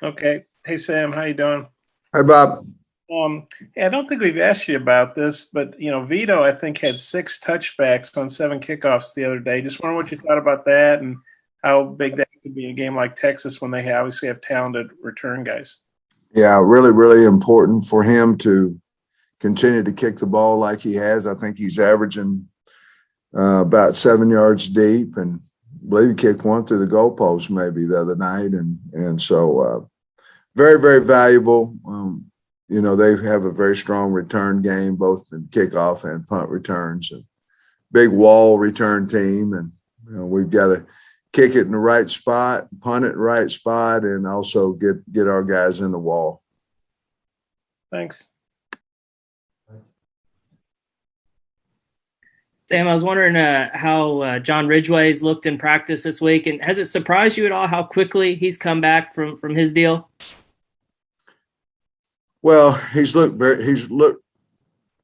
Okay. Hey, Sam, how you doing? Hi, Bob. Hey, I don't think we've asked you about this, but Vito, I think had six touchbacks on seven kickoffs the other day. Just wondering what you thought about that and how big that could be in a game like Texas when they obviously have talented return guys. Yeah, really, really important for him to continue to kick the ball like he has. I think he's averaging about 7 yards deep, and I believe he kicked one through the goalpost maybe the other night, and so very, very valuable. They have a very strong return game, both in kickoff and punt returns. And big wall return team, and we've got to kick it in the right spot, punt it in the right spot, and also get our guys in the wall. Thanks. Sam, I was wondering how John Ridgway's looked in practice this week, and has it surprised you at all how quickly he's come back from his deal? Well, he's looked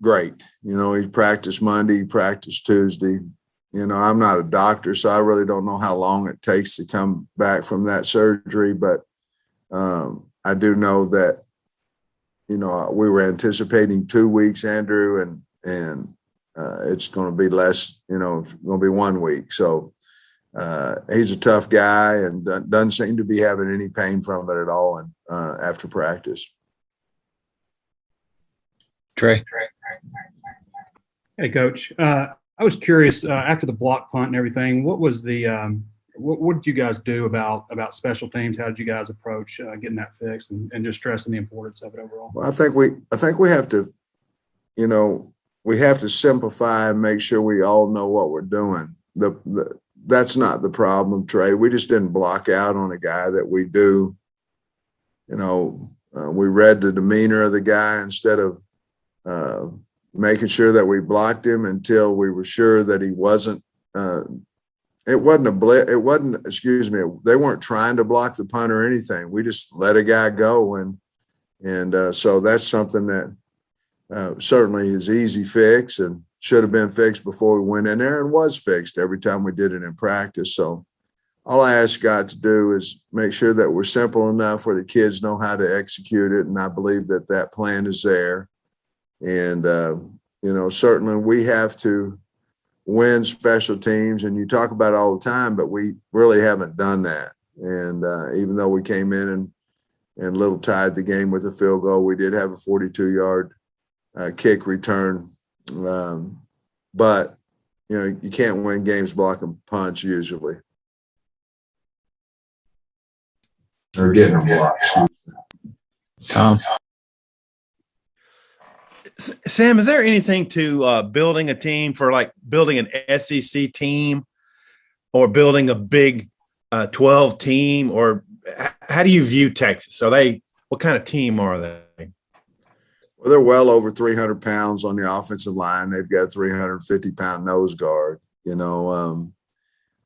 great. He practiced Monday, he practiced Tuesday. I'm not a doctor, so I really don't know how long it takes to come back from that surgery, but I do know that we were anticipating 2 weeks, Andrew, and it's going to be less. It's going to be 1 week. So he's a tough guy and doesn't seem to be having any pain from it at all. And after practice. Trey. Hey, Coach. I was curious after the block punt and everything. What was what did you guys do about special teams? How did you guys approach getting that fixed and just stressing the importance of it overall? Well, I think we have to, we have to simplify and make sure we all know what we're doing. That's not the problem, Trey. We just didn't block out on a guy that we do. We read the demeanor of the guy instead of making sure that we blocked him until we were sure that he wasn't. It wasn't a blitz. It wasn't. Excuse me. They weren't trying to block the punt or anything. We just let a guy go, and so that's something that certainly is easy fix and should have been fixed before we went in there, and was fixed every time we did it in practice. So all I ask God to do is make sure that we're simple enough where the kids know how to execute it, and I believe that plan is there. And certainly we have to win special teams, and you talk about it all the time, but we really haven't done that. And even though we came in and little tied the game with a field goal, we did have a 42-yard kick return. But you can't win games blocking punts usually. Or getting them blocked. Tom. Sam, is there anything to building a team for, like building an SEC team or building a Big 12 team, or how do you view Texas? What kind of team are they? Well, they're well over 300 pounds on the offensive line. They've got a 350-pound nose guard.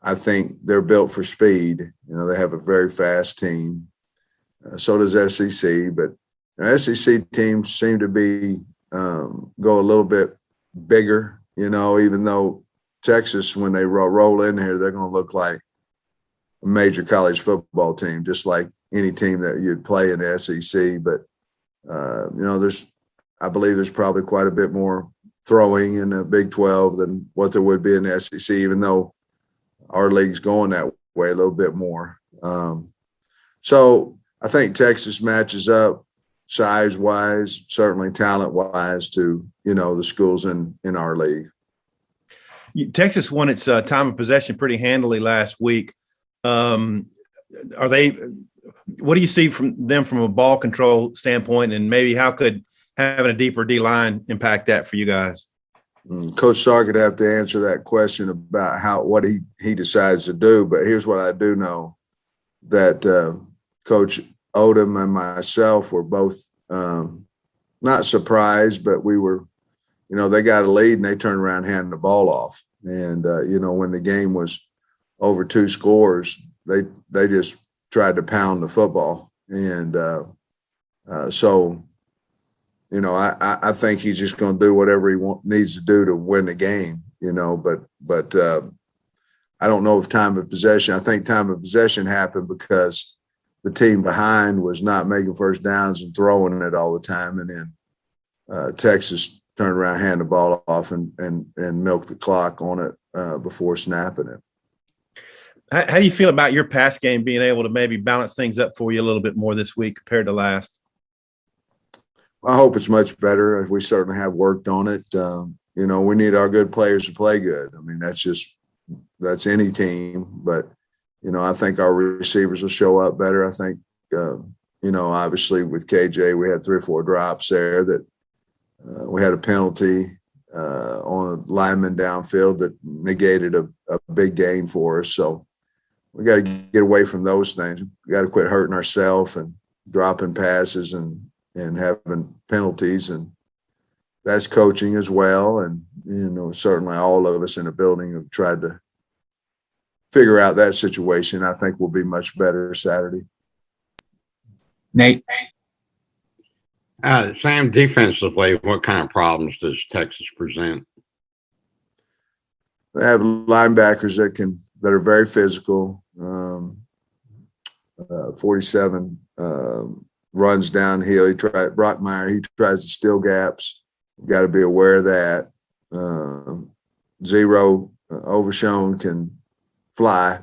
I think they're built for speed. They have a very fast team. So does SEC, but SEC teams seem to be go a little bit bigger, even though Texas, when they roll in here, they're going to look like a major college football team, just like any team that you'd play in the SEC. But, I believe there's probably quite a bit more throwing in the Big 12 than what there would be in the SEC, even though our league's going that way a little bit more. So I think Texas matches up size-wise, certainly talent-wise, to the schools in our league. Texas won its time of possession pretty handily last week. What do you see from them from a ball control standpoint, and maybe how could having a deeper D-line impact that for you guys? Coach Sark would have to answer that question about what he decides to do, but here's what I do know, that Coach Odom and myself were both not surprised, but we were, they got a lead and they turned around handing the ball off. And, when the game was over 2 scores, they just tried to pound the football. And so, I think he's just going to do whatever he needs to do to win the game, but I don't know if time of possession. I think time of possession happened because the team behind was not making first downs and throwing it all the time. And then Texas turned around, hand the ball off, and milked the clock on it before snapping it. How do you feel about your pass game being able to maybe balance things up for you a little bit more this week compared to last? I hope it's much better. We certainly have worked on it. We need our good players to play good. I mean, that's any team, but I think our receivers will show up better. I think, obviously with KJ, we had 3 or 4 drops there that we had a penalty on a lineman downfield that negated a big gain for us. So we got to get away from those things. We got to quit hurting ourselves and dropping passes and having penalties. And that's coaching as well. And, certainly all of us in the building have tried to figure out that situation. I think we'll be much better Saturday. Nate. Sam, defensively, what kind of problems does Texas present? They have linebackers that are very physical. 47 runs downhill. Brockmeyer, he tries to steal gaps. You've got to be aware of that. Zero, Overshown can fly.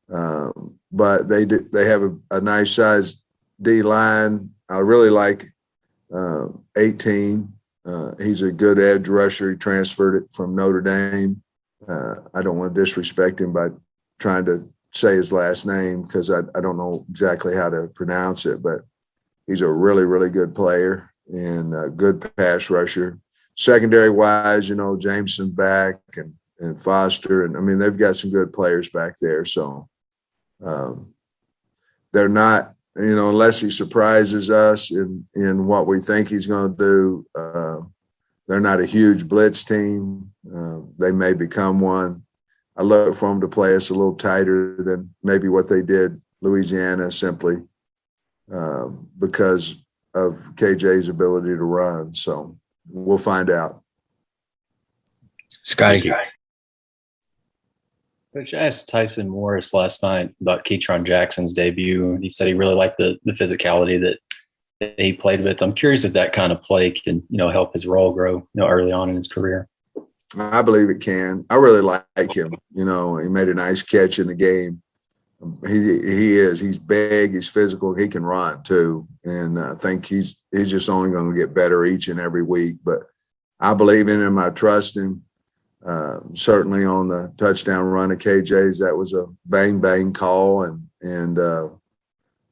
But they have a nice sized D line. I really like 18. He's a good edge rusher. He transferred it from Notre Dame. I don't want to disrespect him by trying to say his last name because I don't know exactly how to pronounce it, but he's a really, really good player and a good pass rusher. Secondary wise, Jameson back and Foster. And I mean, they've got some good players back there. So they're not, unless he surprises us in what we think he's going to do, they're not a huge blitz team. They may become one. I look for them to play us a little tighter than maybe what they did Louisiana simply because of KJ's ability to run. So we'll find out. Scotty. Coach, I asked Tyson Morris last night about Keytron Jackson's debut, and he said he really liked the physicality that he played with. I'm curious if that kind of play can, help his role grow, early on in his career. I believe it can. I really like him. He made a nice catch in the game. He's big, he's physical, he can run too. And I think he's just only going to get better each and every week. But I believe in him. I trust him. Certainly on the touchdown run of KJ's, that was a bang call,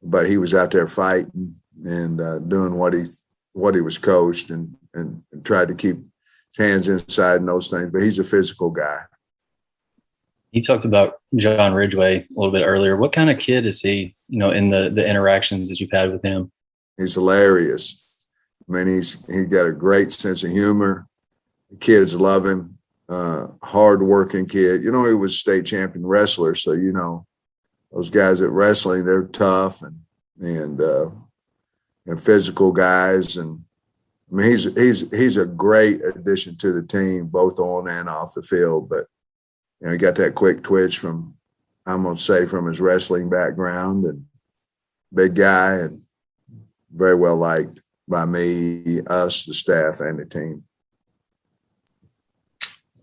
but he was out there fighting and doing what he was coached and tried to keep his hands inside and those things. But he's a physical guy. You talked about John Ridgway a little bit earlier. What kind of kid is he, in the interactions that you've had with him? He's hilarious. I mean, he's got a great sense of humor. The kids love him. Hard-working kid. He was state champion wrestler, so those guys at wrestling, they're tough and physical guys. And I mean, he's a great addition to the team, both on and off the field. But he got that quick twitch from his wrestling background, and big guy and very well liked by me, us, the staff, and the team.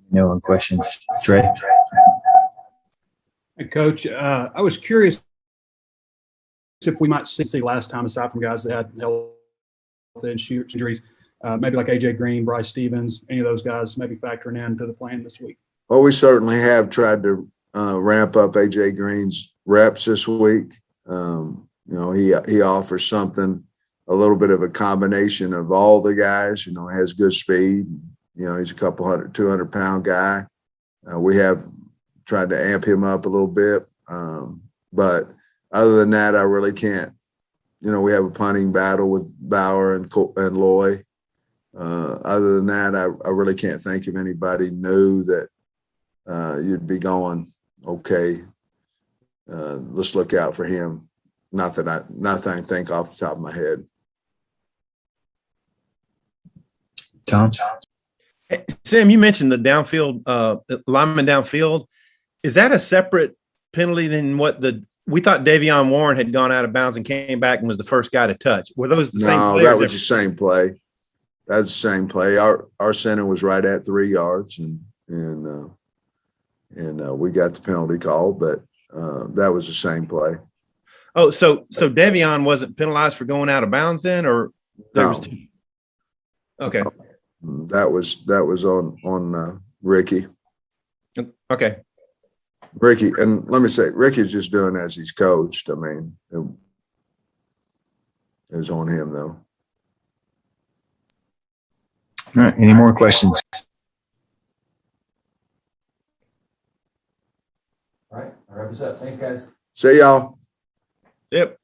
No one questions. Dre. Hey, Coach, I was curious if we might see last time, aside from guys that had health injuries, maybe like AJ Green, Bryce Stevens, any of those guys maybe factoring into the plan this week. Well, we certainly have tried to ramp up AJ Green's reps this week. He offers something, a little bit of a combination of all the guys. He has good speed. He's a 200-pound guy. We have tried to amp him up a little bit. But other than that, I really can't. We have a punting battle with Bauer and Loy. Other than that, I really can't think of anybody new that you'd be going, okay, let's look out for him. Nothing I can think off the top of my head. Tom. Hey, Sam, you mentioned the downfield, lineman downfield. Is that a separate penalty than what the we thought Davion Warren had gone out of bounds and came back and was the first guy to touch. Were those the same No, players? that was the same play. That's the same play. Our center was right at 3 yards, and we got the penalty call, but that was the same play. Oh, so Davion wasn't penalized for going out of bounds then, or there was No. two? Okay. That was on Ricky. Okay. Ricky, and let me say, Ricky's just doing as he's coached. I mean, it was on him though. All right. Any more questions? All right, I'll wrap this up. Thanks, guys. See y'all. Yep.